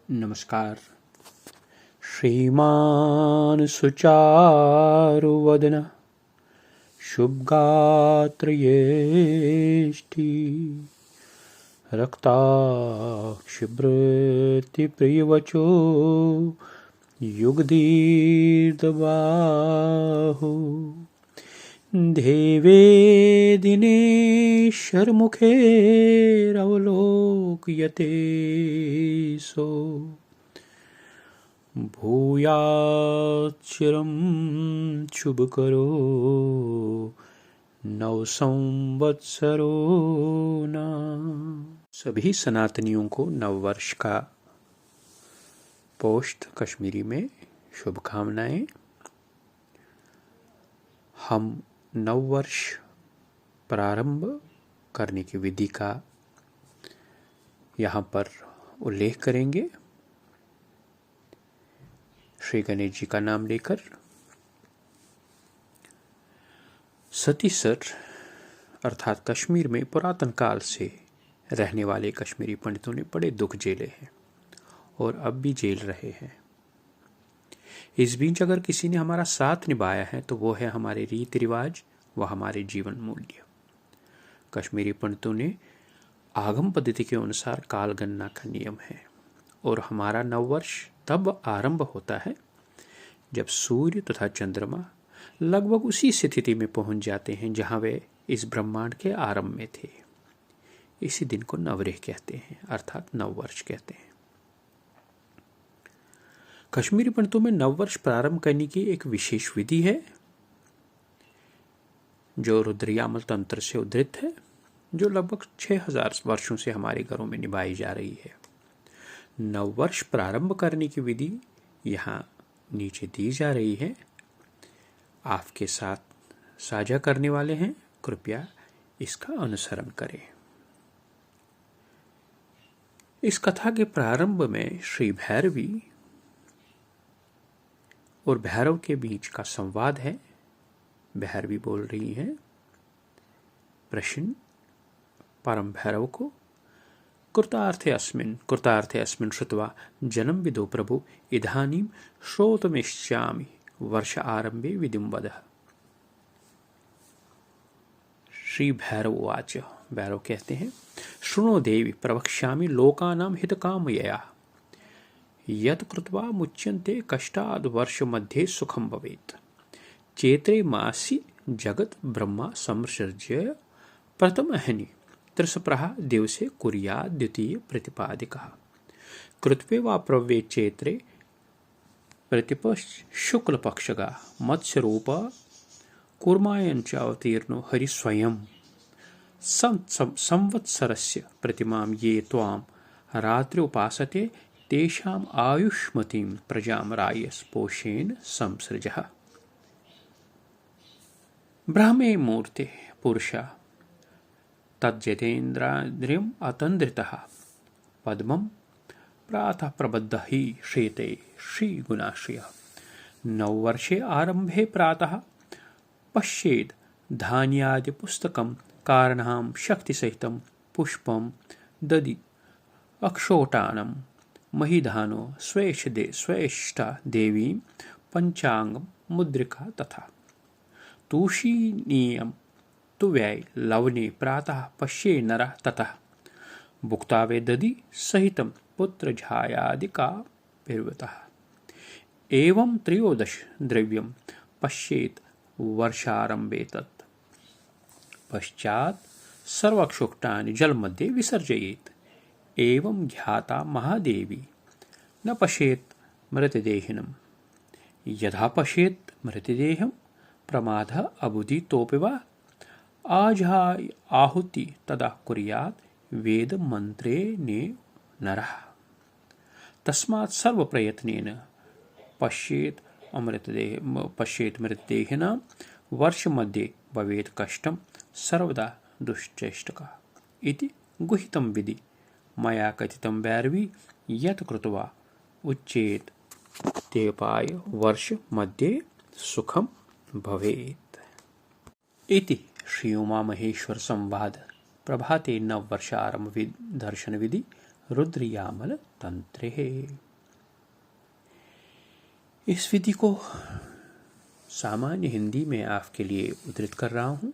नमस्कार। श्रीमान सुचारुवदन शुभगात्रयेष्टि रक्ताक्षिभृतिप्रियवचो युगदीर्घबाहु देवे दिनेशर्मुखेरवलोक्यते सो भूयाच्चिरं शुभकरो नवसंवत्सरो न। सभी सनातनियों को नववर्ष का पोस्ट कश्मीरी में शुभकामनाएं। हम नववर्ष प्रारंभ करने की विधि का यहाँ पर उल्लेख करेंगे। श्री गणेश जी का नाम लेकर सतीसर अर्थात कश्मीर में पुरातन काल से रहने वाले कश्मीरी पंडितों ने बड़े दुख झेले हैं और अब भी झेल रहे हैं। इस बीच अगर किसी ने हमारा साथ निभाया है तो वो है हमारे रीति रिवाज व हमारे जीवन मूल्य। कश्मीरी पंडितों ने आगम पद्धति के अनुसार काल गणना का नियम है और हमारा नववर्ष तब आरंभ होता है जब सूर्य तथा चंद्रमा लगभग उसी स्थिति में पहुंच जाते हैं जहां वे इस ब्रह्मांड के आरंभ में थे। इसी दिन को नवरेह कहते हैं अर्थात नववर्ष कहते हैं। कश्मीरी पंडितों में नववर्ष प्रारंभ करने की एक विशेष विधि है जो रुद्रयामल तंत्र से उद्धृत है, जो लगभग 6000 वर्षों से हमारे घरों में निभाई जा रही है। नववर्ष प्रारंभ करने की विधि यहाँ नीचे दी जा रही है। आपके साथ साझा करने वाले हैं, कृपया इसका अनुसरण करें। इस कथा के प्रारंभ में श्री भैरवी और भैरव के बीच का संवाद है। भैरवी बोल रही हैं प्रश्न परम भैरव को, कृतार्थे अस्मिन् श्रुत्वा जन्म विदो प्रभु इदानीं श्रोतुमिच्छामि वर्ष आरंभे विधिं वद। श्री भैरव उवाच। भैरव कहते हैं, शृणो देवी प्रवक्ष्यामि लोकानां हितकामयया यत् कृत्वा मुच्यन्ते कष्टाद् वर्ष मध्ये सुखं भवेत्। चैत्रे मासि जगत् ब्रह्मा संसृज्य प्रथमहनि त्रिसप्रः दिवसे कुर्यात् द्वितीय प्रतिपादिकः। कृत्वे वा प्रव्ये चैत्रे प्रतिपश्च शुक्लपक्षगा मत्स्यरूप कूर्मायञ्च अवतीर्णो हरि स्वयं संवत्सरस्य प्रतिमां ये त्वां रात्रि उपासते तेषाम् आयुष्मतीं प्रजां रायस्पोषेण संसृजः। ब्राह्मे मूर्ते पुरुषा तज्जतेन्द्राद्रियम् अतन्द्रितः पद्मं प्रातः प्रबद्धः हि श्वेते श्रीगुणाश्रयः। नववर्षे आरम्भे प्रातः पश्येद् धान्यादिपुस्तकं कारणां शक्तिसहितं पुष्पं ददि अक्षोटानं महिधानो स्वेष्टा देवीं पंचांगं मुद्रिका तथा तुषीनीयं तु वै लवने प्रातः पश्ये नरः ततः भुक्तावे दधि सहितं पुत्रझायादिका पिर्वतः। एवं 13 द्रव्यं पश्येत् वर्षारंभे तत् पश्चात् सर्वक्षुक्टानि जलमध्ये विसर्जयेत्। एवं ज्ञाता महादेवी न पश्येत् मृतदेहिनं यथा पश्येत् मृतदेहं प्रमादः अबुधितोऽपि वा आहुति तदा कुर्यात् वेद मंत्रेणे नरः। तस्मात् सर्वप्रयत्नेन पश्येत् मृतदेहिनां वर्षमध्ये भवेत् कष्टं सर्वदा दुश्चेष्टका इति गुहितं विधि मया कथितं भैरवी यत् कृत्वा उच्चेत् तेपाय वर्ष मध्ये सुखं भवेत् इति। श्री उमा महेश्वर संवाद प्रभाते नववर्षारंभ दर्शन विधि रुद्रयामल तंत्रे। इस विधि को सामान्य हिंदी में आपके लिए उद्धृत कर रहा हूं।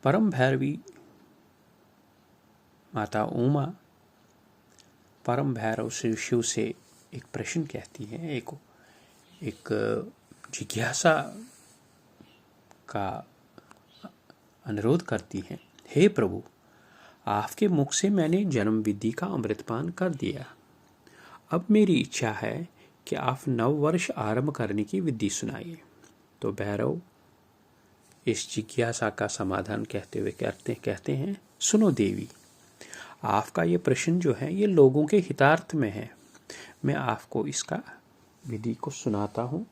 परम भैरवी माता उमा परम भैरव श्री शिव से एक प्रश्न कहती है, एक जिज्ञासा का अनुरोध करती हैं। हे प्रभु, आपके मुख से मैंने जन्म विधि का अमृतपान कर दिया। अब मेरी इच्छा है कि आप नव वर्ष आरंभ करने की विधि सुनाइए। तो भैरव इस जिज्ञासा का समाधान कहते हुए कहते हैं, सुनो देवी, आपका ये प्रश्न जो है ये लोगों के हितार्थ में है। मैं आपको इसका विधि को सुनाता हूं।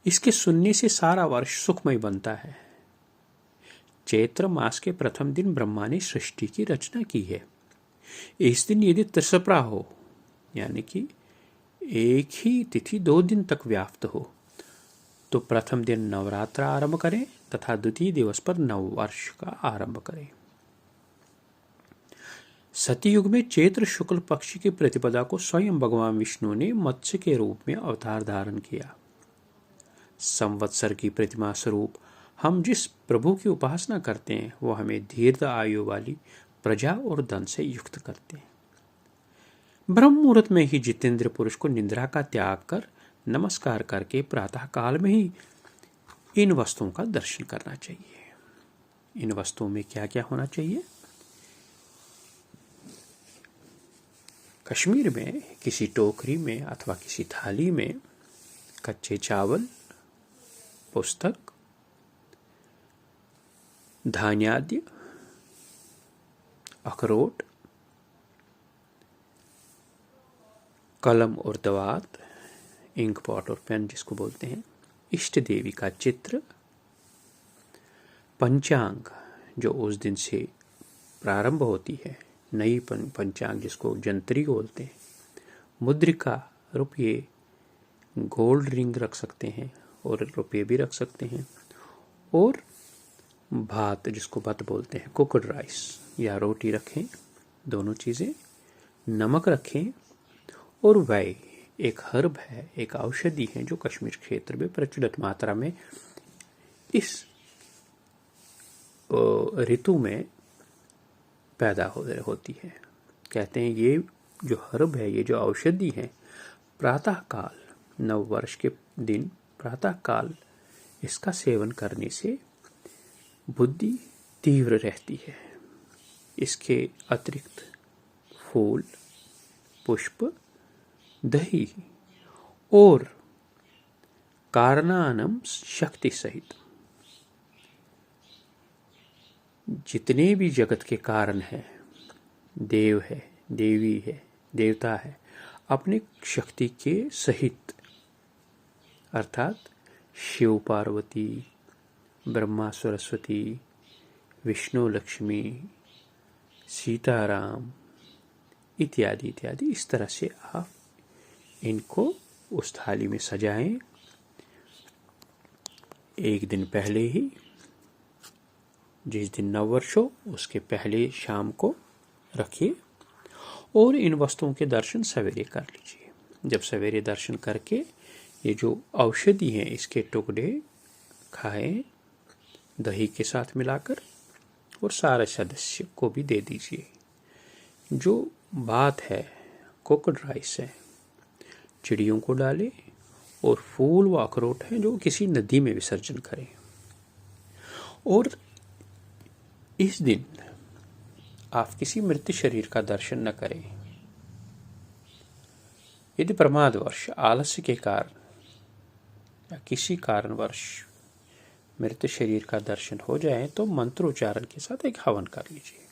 इसके सुनने से सारा वर्ष सुखमय बनता है। चैत्र मास के प्रथम दिन ब्रह्मा ने सृष्टि की रचना की है। इस दिन यदि त्रिसप्रा हो, यानी कि एक ही तिथि 2 दिन तक व्याप्त हो, तो प्रथम दिन नवरात्र आरंभ करें तथा द्वितीय दिवस पर नव वर्ष का आरंभ करें। सतयुग में चैत्र शुक्ल पक्ष की प्रतिपदा को स्वयं भगवान विष्णु ने मत्स्य के रूप में अवतार धारण किया। संवत्सर की प्रतिमा स्वरूप हम जिस प्रभु की उपासना करते हैं वो हमें दीर्घ आयु वाली प्रजा और धन से युक्त करते हैं। ब्रह्म मुहूर्त में ही जितेंद्र पुरुष को निद्रा का त्याग कर नमस्कार करके प्रातः काल में ही इन वस्तुओं का दर्शन करना चाहिए। इन वस्तुओं में क्या क्या होना चाहिए? कश्मीर में किसी टोकरी में अथवा किसी थाली में कच्चे चावल, पुस्तक, धान्याद्य, अखरोट, कलम और दवात, इंक पॉट और पेन जिसको बोलते हैं, इष्ट देवी का चित्र, पंचांग जो उस दिन से प्रारंभ होती है, नई पंचांग जिसको जंतरी बोलते हैं, मुद्रिका, रुपये, गोल्ड रिंग रख सकते हैं और रुपये भी रख सकते हैं, और भात जिसको भात बोलते हैं, कुकड राइस या रोटी रखें, दोनों चीज़ें, नमक रखें, और वै एक हर्ब है, एक औषधि है जो कश्मीर क्षेत्र में प्रचलित मात्रा में इस ऋतु में पैदा होती है। कहते हैं ये जो हर्ब है, ये जो औषधि है, प्रातः काल, नव वर्ष के दिन प्रातः काल इसका सेवन करने से बुद्धि तीव्र रहती है। इसके अतिरिक्त फूल, पुष्प, दही और कारणानम शक्ति सहित जितने भी जगत के कारण है, देव है, देवी है, देवता है, अपनी शक्ति के सहित, अर्थात शिव पार्वती, ब्रह्मा सरस्वती, विष्णु लक्ष्मी, सीताराम इत्यादि इत्यादि, इस तरह से आप इनको उस थाली में सजाएं। एक दिन पहले ही, जिस दिन नववर्ष हो उसके पहले शाम को रखिए, और इन वस्तुओं के दर्शन सवेरे कर लीजिए। जब सवेरे दर्शन करके ये जो औषधि हैं इसके टुकड़े खाएं दही के साथ मिलाकर, और सारे सदस्य को भी दे दीजिए। जो बात है, कोकड राइस है, चिड़ियों को डालें, और फूल व अखरोट हैं जो किसी नदी में विसर्जन करें। और इस दिन आप किसी मृत शरीर का दर्शन न करें। यदि प्रमादवश, आलस्य के कारण या किसी कारणवश मृत शरीर का दर्शन हो जाए तो मंत्रोच्चारण के साथ एक हवन कर लीजिए।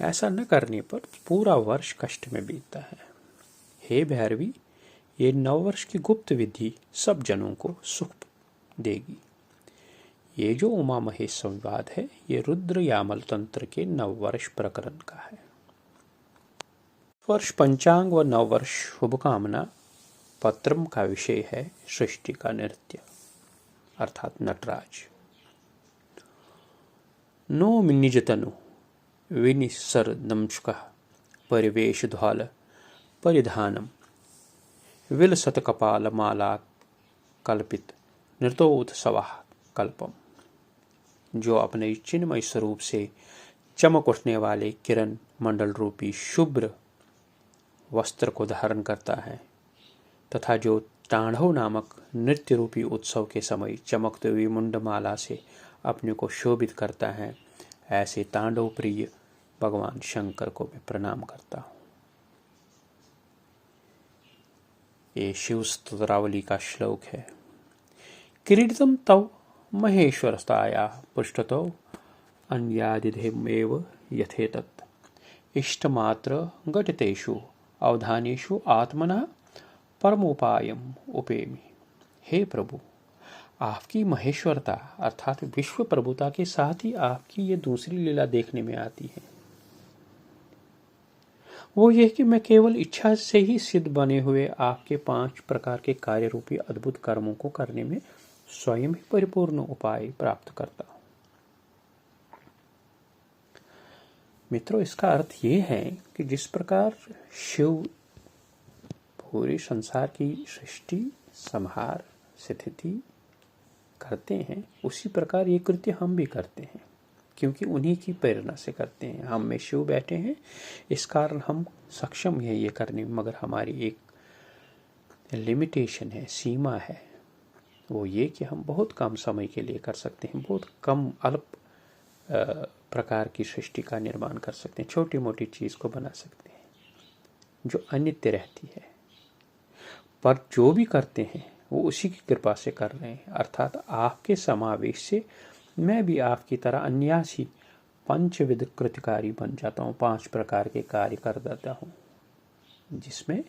ऐसा न करने पर पूरा वर्ष कष्ट में बीतता है। हे भैरवी, ये नववर्ष की गुप्त विधि सब जनों को सुख देगी। ये जो उमा महेश संवाद है, ये रुद्र यामल तंत्र के नववर्ष प्रकरण का है। वर्ष पंचांग व नववर्ष शुभकामना पत्रम का विषय है सृष्टि का नृत्य, अर्थात नटराज। नो निज तनु विनिसर्दंशुकः परिवेशध्वाल परिधानम विलसत्कपालमाला कल्पित नृतोत्सवः कल्पम। जो अपने चिन्मय स्वरूप से चमक उठने वाले किरण मंडल रूपी शुभ्र वस्त्र को धारण करता है तथा जो तांडव नामक नृत्य रूपी उत्सव के समय चमकते हुई मुंडमाला से अपने को शोभित करता है, ऐसे तांडव प्रिय भगवान शंकर को मैं प्रणाम करता हूँ। ये शिव स्तोत्रावली का श्लोक है। किरीटम तव महेश्वरस्ताया पृष्ठतो अन्यादिधेमेव यथेतत् इष्टमात्र घटितेषु अवधानेषु आत्मना परमोपायम उपेमि। हे प्रभु, आपकी महेश्वरता अर्थात विश्व प्रभुता के साथ ही आपकी ये दूसरी लीला देखने में आती है। वो यह कि मैं केवल इच्छा से ही सिद्ध बने हुए आपके 5 प्रकार के कार्य रूपी अद्भुत कर्मों को करने में स्वयं ही परिपूर्ण उपाय प्राप्त करता हूं। मित्रों, इसका अर्थ ये है कि जिस प्रकार शिव पूरे संसार की सृष्टि संहार स्थिति करते हैं, उसी प्रकार ये कृत्य हम भी करते हैं, क्योंकि उन्हीं की प्रेरणा से करते हैं। हम में शिव बैठे हैं, इस कारण हम सक्षम हैं ये करने में, मगर हमारी एक लिमिटेशन है, सीमा है। वो ये कि हम बहुत कम समय के लिए कर सकते हैं, बहुत कम अल्प प्रकार की सृष्टि का निर्माण कर सकते हैं, छोटी मोटी चीज को बना सकते हैं जो अनित्य रहती है। पर जो भी करते हैं वो उसी की कृपा से कर रहे हैं, अर्थात आपके समावेश से मैं भी आपकी तरह अन्यासी पंचविध कृतकारी बन जाता हूँ, 5 प्रकार के कार्य कर देता हूँ जिसमें,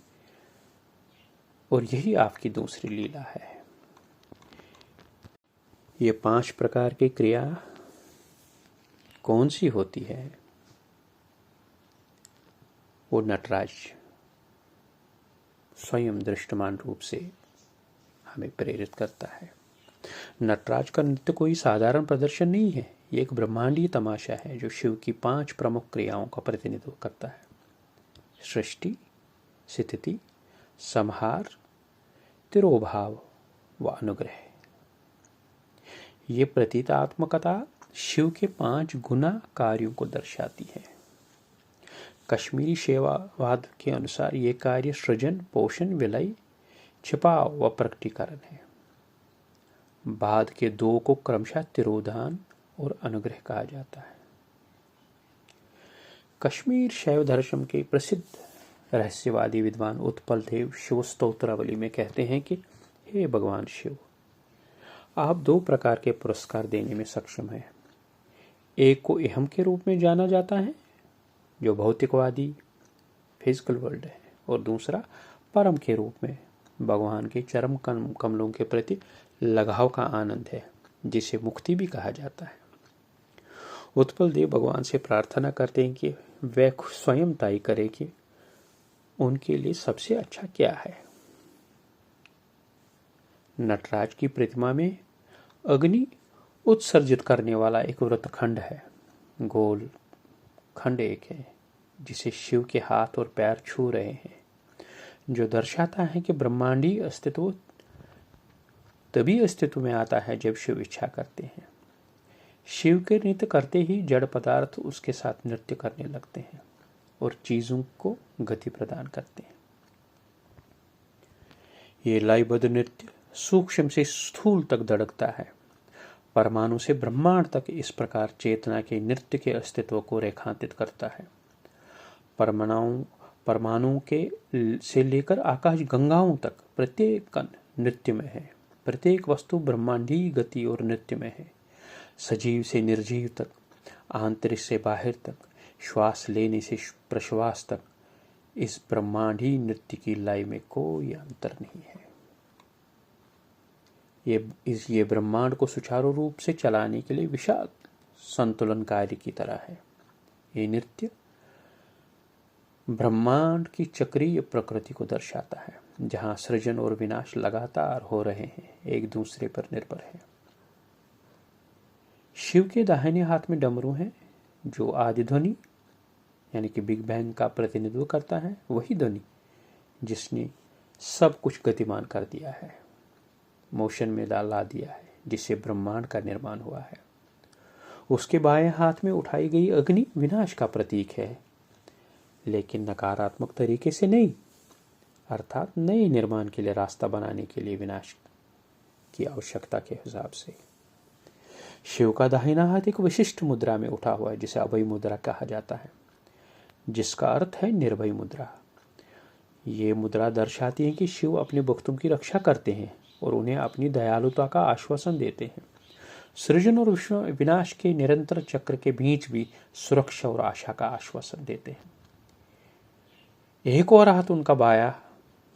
और यही आपकी दूसरी लीला है। ये 5 प्रकार की क्रिया कौन सी होती है? वो नटराज स्वयं दृष्टमान रूप से हमें प्रेरित करता है। नटराज का नृत्य कोई साधारण प्रदर्शन नहीं है, ये एक ब्रह्मांडीय तमाशा है जो शिव की 5 प्रमुख क्रियाओं का प्रतिनिधित्व करता है: सृष्टि, स्थिति, संहार, तिरोभाव व अनुग्रह। ये प्रतीकात्मकता शिव के 5 गुना कार्यों को दर्शाती है। कश्मीरी सेवावाद के अनुसार ये कार्य सृजन, पोषण, विलय, छिपाव व प्रकटीकरण है। बाद के 2 को क्रमशः तिरोधान और अनुग्रह कहा जाता है। कश्मीर शैव दर्शन के प्रसिद्ध रहस्यवादी विद्वान उत्पल देव शिव स्तोत्रावली में कहते हैं कि हे भगवान शिव, आप 2 प्रकार के पुरस्कार देने में सक्षम हैं। एक को इहम के रूप में जाना जाता है जो भौतिकवादी फिजिकल वर्ल्ड है, और दूसरा परम के रूप में भगवान के चरम कमलों के प्रति लगाव का आनंद है, जिसे मुक्ति भी कहा जाता है। उत्पल देव भगवान से प्रार्थना करते हैं कि वह स्वयं तय करे कि उनके लिए सबसे अच्छा क्या है। नटराज की प्रतिमा में अग्नि उत्सर्जित करने वाला एक वृत्तखंड है। गोल खंड एक है जिसे शिव के हाथ और पैर छू रहे हैं, जो दर्शाता है कि ब्रह्मांडीय अस्तित्व तभी अस्तित्व में आता है जब शिव इच्छा करते हैं। शिव के नृत्य करते ही जड़ पदार्थ उसके साथ नृत्य करने लगते हैं और चीजों को गति प्रदान करते हैं। ये लयबद्ध नृत्य सूक्ष्म से स्थूल तक धड़कता है, परमाणु से ब्रह्मांड तक इस प्रकार चेतना के नृत्य के अस्तित्व को रेखांकित करता है। परमाणु के से लेकर आकाश गंगाओं तक प्रत्येक कण नृत्य में है। प्रत्येक वस्तु ब्रह्मांडीय गति और नृत्य में है। सजीव से निर्जीव तक, आंतरिक से बाहर तक, श्वास लेने से प्रश्वास तक, इस ब्रह्मांडीय नृत्य की लय में कोई अंतर नहीं है। ये ब्रह्मांड को सुचारू रूप से चलाने के लिए विशाल संतुलनकारी की तरह है। ये नृत्य ब्रह्मांड की चक्रीय प्रकृति को दर्शाता है, जहां सृजन और विनाश लगातार हो रहे हैं, एक दूसरे पर निर्भर है। शिव के दाहिने हाथ में डमरू है जो आदि ध्वनि यानी कि बिग बैंग का प्रतिनिधित्व करता है, वही ध्वनि जिसने सब कुछ गतिमान कर दिया है, मोशन में ला दिया है, जिससे ब्रह्मांड का निर्माण हुआ है। उसके बाएं हाथ में उठाई गई अग्नि विनाश का प्रतीक है, लेकिन नकारात्मक तरीके से नहीं, अर्थात नए निर्माण के लिए रास्ता बनाने के लिए विनाश की आवश्यकता के हिसाब से। शिव का दाहिना हाथ एक विशिष्ट मुद्रा में उठा हुआ है, जिसे अभय मुद्रा कहा जाता है, जिसका अर्थ है निर्भय मुद्रा। ये मुद्रा दर्शाती है कि शिव अपने भक्तों की रक्षा करते हैं और उन्हें अपनी दयालुता का आश्वासन देते हैं। सृजन और विनाश के निरंतर चक्र के बीच भी सुरक्षा और आशा का आश्वासन देते हैं। एक और हाथ, उनका बायां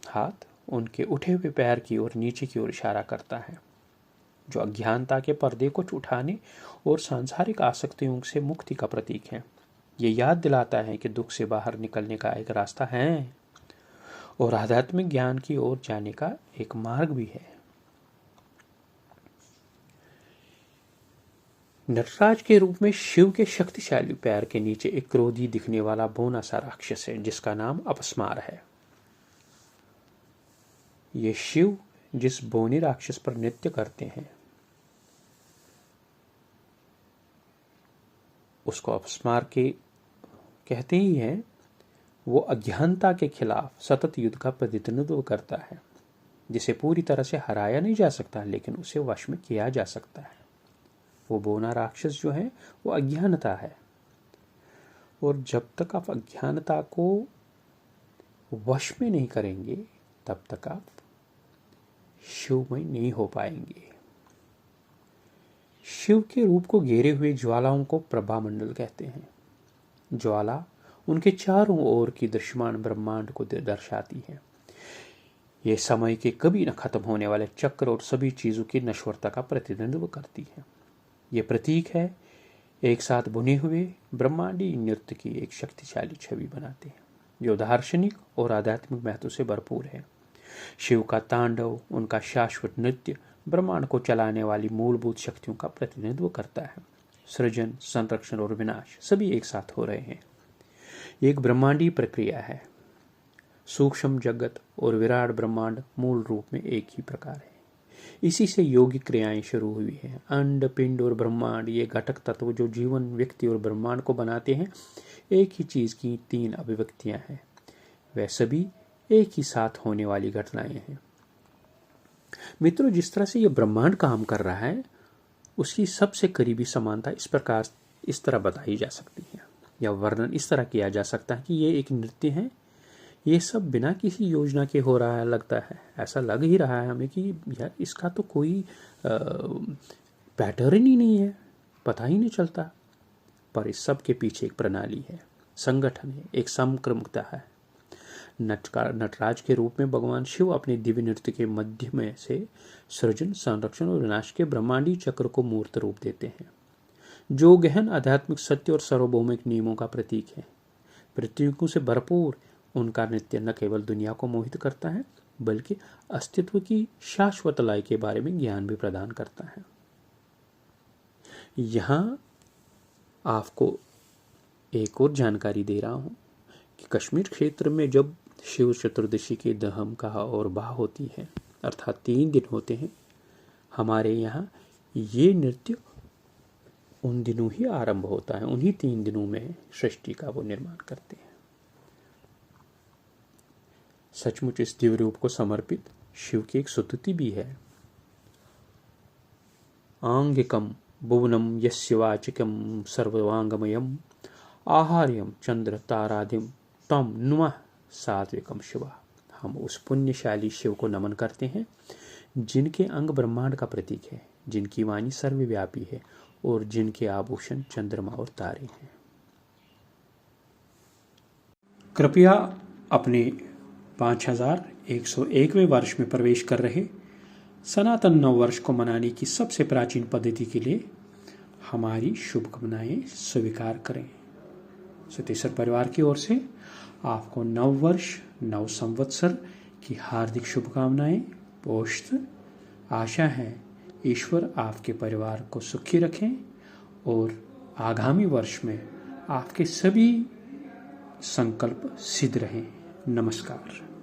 हाथ, उनके उठे हुए पैर की ओर नीचे की ओर इशारा करता है, जो अज्ञानता के पर्दे को उठाने और सांसारिक आसक्तियों से मुक्ति का प्रतीक है। ये याद दिलाता है कि दुख से बाहर निकलने का एक रास्ता है और आध्यात्मिक ज्ञान की ओर जाने का एक मार्ग भी है। नटराज के रूप में शिव के शक्तिशाली पैर के नीचे एक क्रोधी दिखने वाला बौना सा राक्षस है, जिसका नाम अपस्मार है। ये शिव जिस बौने राक्षस पर नृत्य करते हैं, उसको अपस्मार के कहते ही हैं। वो अज्ञानता के खिलाफ सतत युद्ध का प्रतिनिधित्व करता है, जिसे पूरी तरह से हराया नहीं जा सकता, लेकिन उसे वश में किया जा सकता है। वो बौना राक्षस जो है वो अज्ञानता है, और जब तक आप अज्ञानता को वश में नहीं करेंगे, तब तक आप शिवमय नहीं हो पाएंगे। शिव के रूप को घेरे हुए ज्वालाओं को प्रभा मंडल कहते हैं। ज्वाला उनके चारों ओर की दृश्यमान ब्रह्मांड को दर्शाती है। यह समय के कभी न खत्म होने वाले चक्र और सभी चीजों की नश्वरता का प्रतिनिधित्व करती है। यह प्रतीक है एक साथ बुने हुए ब्रह्मांडी नृत्य की एक शक्तिशाली छवि बनाते हैं, जो दार्शनिक और आध्यात्मिक महत्व से भरपूर है। शिव का तांडव, उनका शाश्वत नृत्य, ब्रह्मांड को चलाने वाली मूलभूत शक्तियों का प्रतिनिधित्व करता है। सृजन, संरक्षण और विनाश सभी एक साथ हो रहे हैं। ये एक ब्रह्मांडीय प्रक्रिया है। सूक्ष्म जगत और विराट ब्रह्मांड मूल रूप में एक ही प्रकार है। इसी से योगिक क्रियाएं शुरू हुई हैं। अंड, पिंड और ब्रह्मांड, ये घटक तत्व जो जीवन, व्यक्ति और ब्रह्मांड को बनाते हैं, एक ही चीज की तीन अभिव्यक्तियां हैं। वह सभी एक ही साथ होने वाली घटनाएं हैं। मित्रों, जिस तरह से यह ब्रह्मांड काम कर रहा है, उसकी सबसे करीबी समानता इस तरह बताई जा सकती है, या वर्णन इस तरह किया जा सकता है कि ये एक नृत्य है। ये सब बिना किसी योजना के हो रहा है। लगता है, ऐसा लग ही रहा है हमें कि यार इसका तो कोई पैटर्न ही नहीं है, पता ही नहीं चलता। पर इस सब के पीछे एक प्रणाली है, संगठन है, एक समक्रमता है। नटराज के रूप में भगवान शिव अपने दिव्य नृत्य के मध्य में से सृजन, संरक्षण और विनाश के ब्रह्मांडीय चक्र को मूर्त रूप देते हैं, जो गहन आध्यात्मिक सत्य और सार्वभौमिक नियमों का प्रतीक है। प्रतीकों से भरपूर उनका नृत्य न केवल दुनिया को मोहित करता है, बल्कि अस्तित्व की शाश्वत लय के बारे में ज्ञान भी प्रदान करता है। यहां आपको एक और जानकारी दे रहा हूं कि कश्मीर क्षेत्र में जब शिव चतुर्दशी की दहम का और बाह होती है, अर्थात 3 दिन होते हैं, हमारे यहाँ ये नृत्य उन दिनों ही आरंभ होता है। उन्हीं 3 दिनों में सृष्टि का वो निर्माण करते हैं। सचमुच इस दिव्य रूप को समर्पित शिव की एक स्तुति भी है। आंगिकम भुवनम यस्य वाचिकम सर्वांगमयम आहार्यम चंद्र ताराधिम तम नुमः सात्विकम शिवा। हम उस पुण्यशाली शिव को नमन करते हैं, जिनके अंग ब्रह्मांड का प्रतीक है, जिनकी वाणी सर्वव्यापी है और जिनके आभूषण चंद्रमा और तारे हैं। कृपया अपने 5101वें वर्ष में प्रवेश कर रहे सनातन नव वर्ष को मनाने की सबसे प्राचीन पद्धति के लिए हमारी शुभकामनाएं स्वीकार करें। सतीसर परिवार की ओर से आपको नव वर्ष, नव संवत्सर की हार्दिक शुभकामनाएं। पोस्ट आशा है ईश्वर आपके परिवार को सुखी रखें और आगामी वर्ष में आपके सभी संकल्प सिद्ध रहे। नमस्कार।